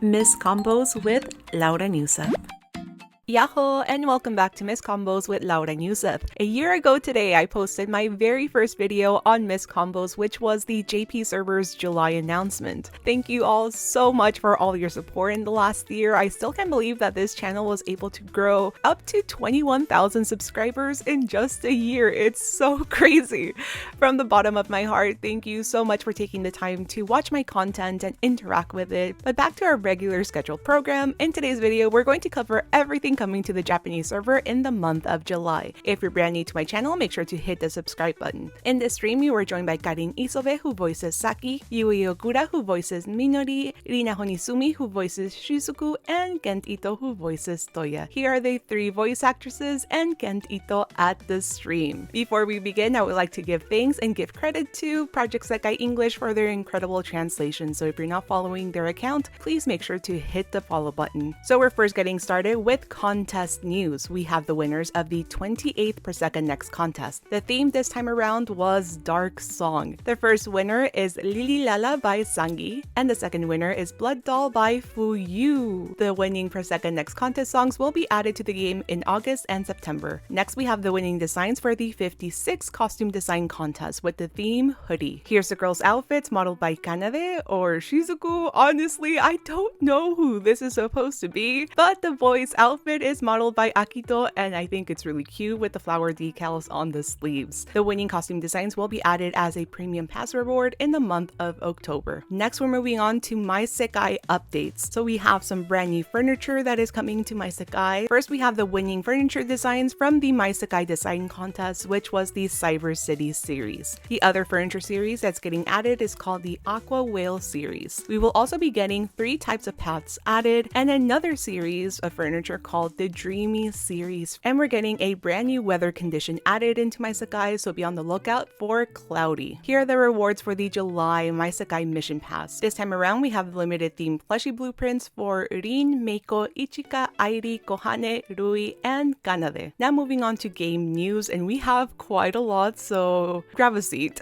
Misc Combos with Laura Newseth. Yahoo! And welcome back to Misc Combos with Laura Newseth. A year ago today, I posted my very first video on Misc Combos, which was the JP server's July announcement. Thank you all so much for all your support in the last year. I still can't believe that this channel was able to grow up to 21,000 subscribers in just a year. It's so crazy. From the bottom of my heart, thank you so much for taking the time to watch my content and interact with it. But back to our regular scheduled program. In today's video, we're going to cover everything coming to the Japanese server in the month of July. If you're brand new to my channel, make sure to hit the subscribe button. In this stream, we were joined by Karin Isobe, who voices Saki, Yui Okura, who voices Minori, Rina Honisumi, who voices Shizuku, and Kent Ito, who voices Toya. Here are the three voice actresses and Kent Ito at the stream. Before we begin, I would like to give thanks and give credit to Project Sekai English for their incredible translation. So if you're not following their account, please make sure to hit the follow button. So we're first getting started with contest news. We have the winners of the 28th per second next contest. The theme this time around was Dark Song. The first winner is Lili Lala by Sangi, and the second winner is Blood Doll by Fuyu. The winning per second next contest songs will be added to the game in August and September. Next, we have the winning designs for the 56 costume design contest with the theme hoodie. Here's the girls' outfits modeled by Kanade or Shizuku. Honestly, I don't know who this is supposed to be, but the boys' outfit is modeled by Akito, and I think it's really cute with the flower decals on the sleeves. The winning costume designs will be added as a premium pass reward in the month of October. Next, we're moving on to My Sekai updates. So we have some brand new furniture that is coming to My Sekai. First, we have the winning furniture designs from the My Sekai design contest, which was the Cyber City series. The other furniture series that's getting added is called the Aqua Whale series. We will also be getting 3 types of paths added and another series of furniture called the Dreamy series, and we're getting a brand new weather condition added into My Sekai, so be on the lookout for cloudy. Here are the rewards for the July My Sekai mission pass. This time around, we have limited themed plushie blueprints for Rin, Meiko, Ichika, Airi, Kohane, Rui, and Kanade. Now moving on to game news, and we have quite a lot, so grab a seat.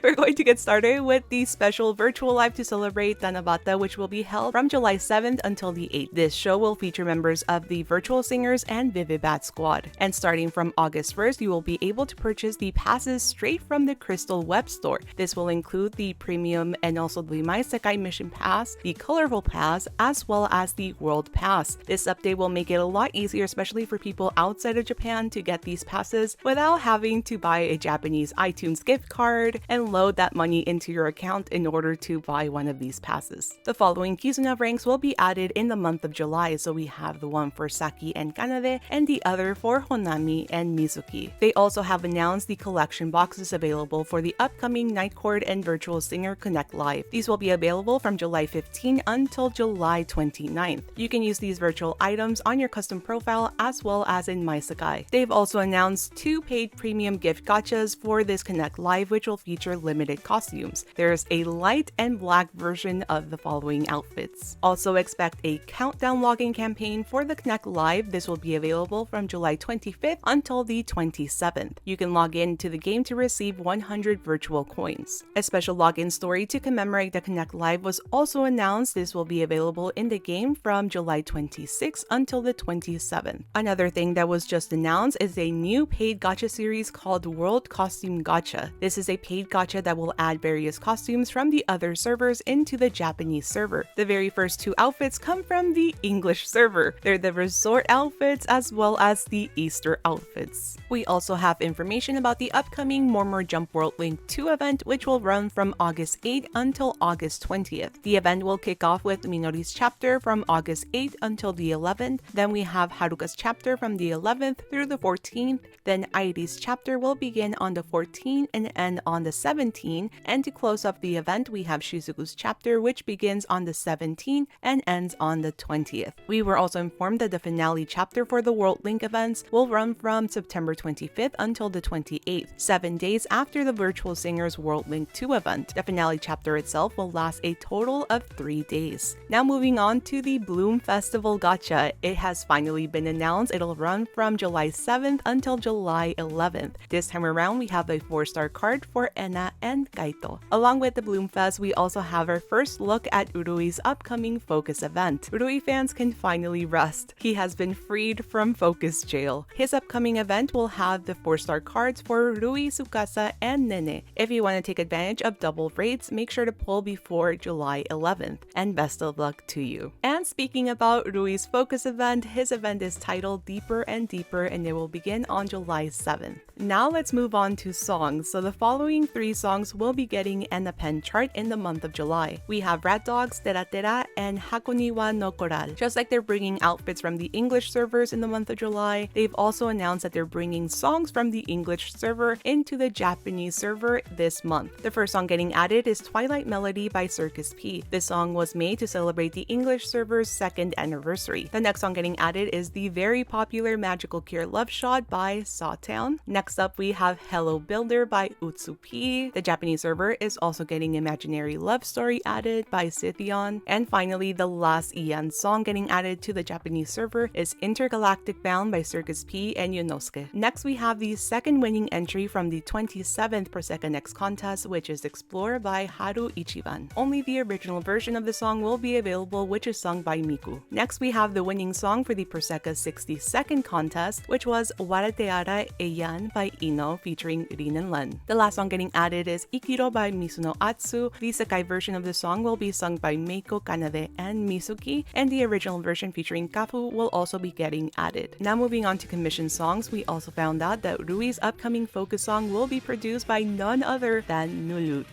We're going to get started with the special virtual live to celebrate Tanabata, which will be held from July 7th until the 8th. This show will feature members of the Virtual Singers and Vivibat Squad. And starting from August 1st, you will be able to purchase the passes straight from the Crystal Web Store. This will include the Premium and also the My Sekai Mission Pass, the Colorful Pass, as well as the World Pass. This update will make it a lot easier, especially for people outside of Japan, to get these passes without having to buy a Japanese iTunes gift card and load that money into your account in order to buy one of these passes. The following Kizuna ranks will be added in the month of July, so we have the one for Saki and Kanade and the other for Honami and Mizuki. They also have announced the collection boxes available for the upcoming Night Court and Virtual Singer Connect Live. These will be available from July 15 until July 29th. You can use these virtual items on your custom profile as well as in My Sekai. They've also announced 2 paid premium gift gachas for this Connect Live, which will feature limited costumes. There's a light and black version of the following outfits. Also expect a countdown login campaign for the Connect Live. This will be available from July 25th until the 27th. You can log in to the game to receive 100 virtual coins. A special login story to commemorate the Connect Live was also announced. This will be available in the game from July 26th until the 27th. Another thing that was just announced is a new paid gacha series called World Costume Gacha. This is a paid gacha that will add various costumes from the other servers into the Japanese server. The very first 2 outfits come from the English server. They're the resort outfits as well as the Easter outfits. We also have information about the upcoming More Jump World Link 2 event, which will run from August 8th until August 20th. The event will kick off with Minori's chapter from August 8th until the 11th. Then we have Haruka's chapter from the 11th through the 14th. Then Airi's chapter will begin on the 14th and end on the 17th. And to close up the event, we have Shizuku's chapter, which begins on the 17th and ends on the 20th. We were also informed informed that the finale chapter for the World Link events will run from September 25th until the 28th, 7 days after the Virtual Singers World Link 2 event. The finale chapter itself will last a total of 3 days. Now moving on to the Bloom Festival Gacha. It has finally been announced it'll run from July 7th until July 11th. This time around, we have a 4-star card for Ena and Kaito. Along with the Bloom Fest, we also have our first look at Urui's upcoming Focus event. Urui fans can finally rest. He has been freed from Focus jail. His upcoming event will have the 4-star cards for Rui, Tsukasa, and Nene. If you want to take advantage of double rates, make sure to pull before July 11th. And best of luck to you. And speaking about Rui's Focus event, his event is titled Deeper and Deeper, and it will begin on July 7th. Now let's move on to songs. So the following 3 songs will be getting an append chart in the month of July. We have Rat Dogs, Tera Tera, and Hakoniwa no Koral. Just like they're bringing outfits from the English servers in the month of July, they've also announced that they're bringing songs from the English server into the Japanese server this month. The first song getting added is Twilight Melody by Circus P. This song was made to celebrate the English server's 2nd anniversary. The next song getting added is the very popular Magical Cure Love Shot by Sawtown. Next up, we have Hello Builder by Utsup. The Japanese server is also getting Imaginary Love Story added by Scythion. And finally, the last Ian song getting added to the Japanese server is Intergalactic Bound by Circus P and Yonosuke. Next, we have the second winning entry from the 27th Prosecca Next contest, which is Explore by Haru Ichiban. Only the original version of the song will be available, which is sung by Miku. Next, we have the winning song for the Prosecca 62nd contest, which was Warateara Eian by Ino featuring Rin and Len. The last song getting added is Ikiro by Misuno Atsu. The Sekai version of the song will be sung by Meiko Kanade and Misuki, and the original version featuring Kafu will also be getting added. Now moving on to commissioned songs, we also found out that Rui's upcoming Focus song will be produced by none other than Nulut.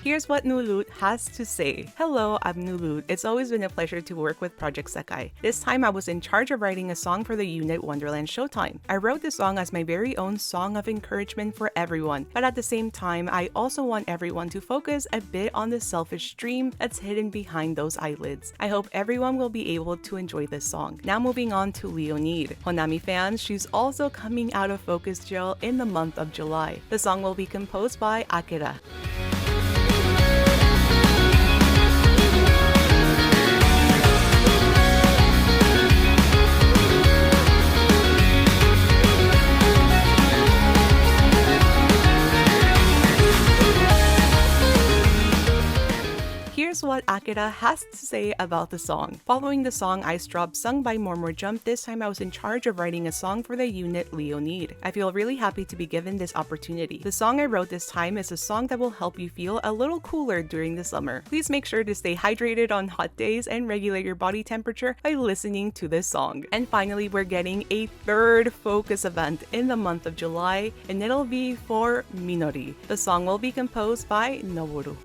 Here's what Nulut has to say. Hello, I'm Nulut. It's always been a pleasure to work with Project Sekai. This time I was in charge of writing a song for the unit Wonderland Showtime. I wrote this song as my very own song of encouragement for everyone, but at the same time, I also want everyone to focus a bit on the selfish dream that's hidden behind those eyelids. I hope everyone will be able to enjoy this song. Now moving on to Leonid. Honami fans, she's also coming out of Focus jail in the month of July. The song will be composed by Akira. Here's what Akira has to say about the song. Following the song Ice Drop sung by More Jump, this time I was in charge of writing a song for the unit Leonid. I feel really happy to be given this opportunity. The song I wrote this time is a song that will help you feel a little cooler during the summer. Please make sure to stay hydrated on hot days and regulate your body temperature by listening to this song. And finally, we're getting a 3rd Focus event in the month of July, and it'll be for Minori. The song will be composed by Noboru.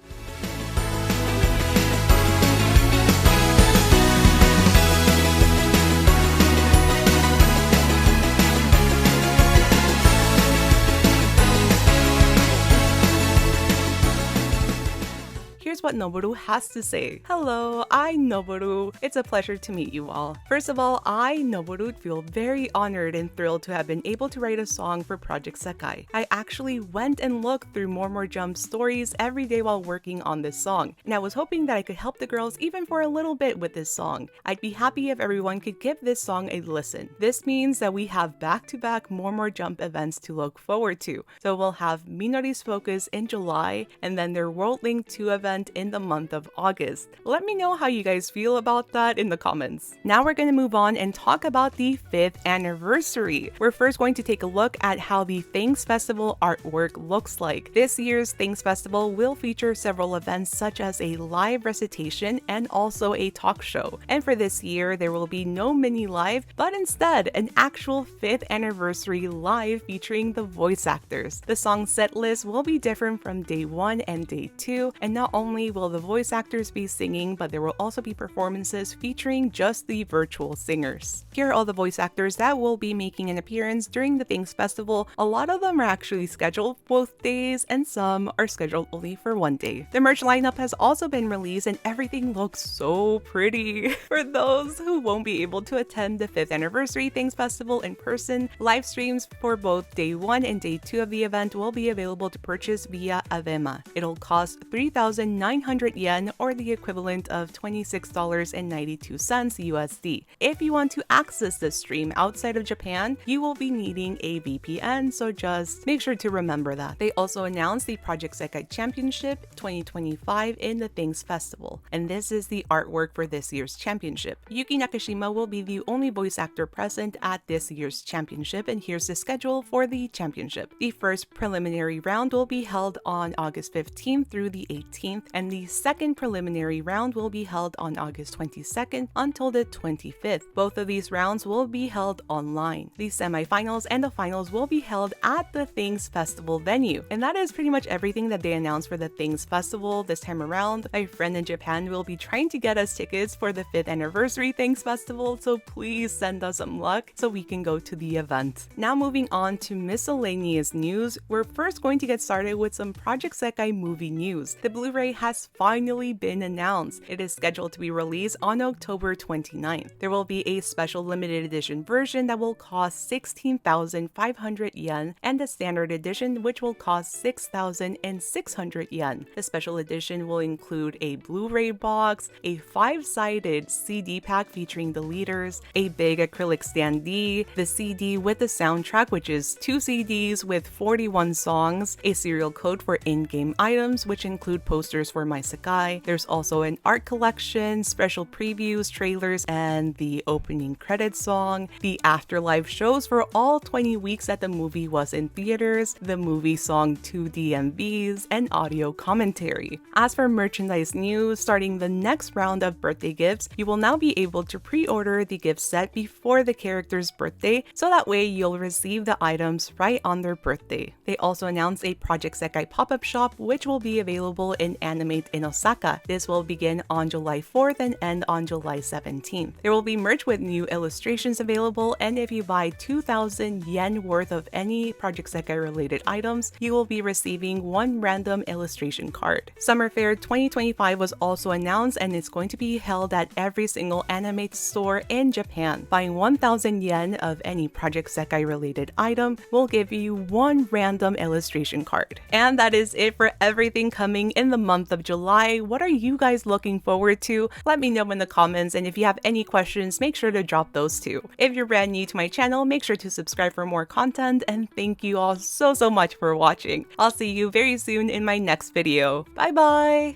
Here's what Noboru has to say. Hello, I'm Noboru. It's a pleasure to meet you all. First of all, I, Noboru, feel very honored and thrilled to have been able to write a song for Project Sekai. I actually went and looked through More Jump's stories every day while working on this song, and I was hoping that I could help the girls even for a little bit with this song. I'd be happy if everyone could give this song a listen. This means that we have back-to-back More Jump events to look forward to. So we'll have Minori's Focus in July, and then their World Link 2 event in the month of August. Let me know how you guys feel about that in the comments. Now we're going to move on and talk about the 5th anniversary. We're first going to take a look at how the Things Festival artwork looks like. This year's Things Festival will feature several events such as a live recitation and also a talk show. And for this year, there will be no mini live, but instead an actual 5th anniversary live featuring the voice actors. The song set list will be different from day 1 and day 2, and not only only will the voice actors be singing, but there will also be performances featuring just the virtual singers. Here are all the voice actors that will be making an appearance during the Things Festival. A lot of them are actually scheduled both days and some are scheduled only for one day. The merch lineup has also been released and everything looks so pretty. For those who won't be able to attend the 5th anniversary Things Festival in person, live streams for both day 1 and day 2 of the event will be available to purchase via Avema. It'll cost 3,900 yen or the equivalent of $26.92 USD. If you want to access this stream outside of Japan, you will be needing a VPN, so just make sure to remember that. They also announced the Project Sekai Championship 2025 in the Things Festival, and this is the artwork for this year's championship. Yuki Nakashima will be the only voice actor present at this year's championship, and here's the schedule for the championship. The first preliminary round will be held on August 15th through the 18th, and the second preliminary round will be held on August 22nd until the 25th. Both of these rounds will be held online. The semifinals and the finals will be held at the Things Festival venue. And that is pretty much everything that they announced for the Things Festival this time around. My friend in Japan will be trying to get us tickets for the 5th anniversary Things Festival, so please send us some luck so we can go to the event. Now moving on to miscellaneous news, we're first going to get started with some Project Sekai movie news. The Blu-ray has finally been announced. It is scheduled to be released on October 29th. There will be a special limited edition version that will cost 16,500 yen and the standard edition which will cost 6,600 yen. The special edition will include a Blu-ray box, a 5-sided CD pack featuring the leaders, a big acrylic standee, the CD with the soundtrack which is 2 CDs with 41 songs, a serial code for in-game items which include posters for My Sekai. There's also an art collection, special previews, trailers, and the opening credits song, the afterlife shows for all 20 weeks that the movie was in theaters, the movie song 2 DMVs, and audio commentary. As for merchandise news, starting the next round of birthday gifts, you will now be able to pre-order the gift set before the character's birthday, so that way you'll receive the items right on their birthday. They also announced a Project Sekai pop-up shop which will be available in Animate in Osaka. This will begin on July 4th and end on July 17th. There will be merch with new illustrations available, and if you buy 2,000 yen worth of any Project Sekai related items, you will be receiving one random illustration card. Summer Fair 2025 was also announced and it's going to be held at every single Animate store in Japan. Buying 1,000 yen of any Project Sekai related item will give you one random illustration card. And that is it for everything coming in the month of July. What are you guys looking forward to? Let me know in the comments, and if you have any questions, make sure to drop those too. If you're brand new to my channel, make sure to subscribe for more content, and thank you all so much for watching. I'll see you very soon in my next video. Bye bye!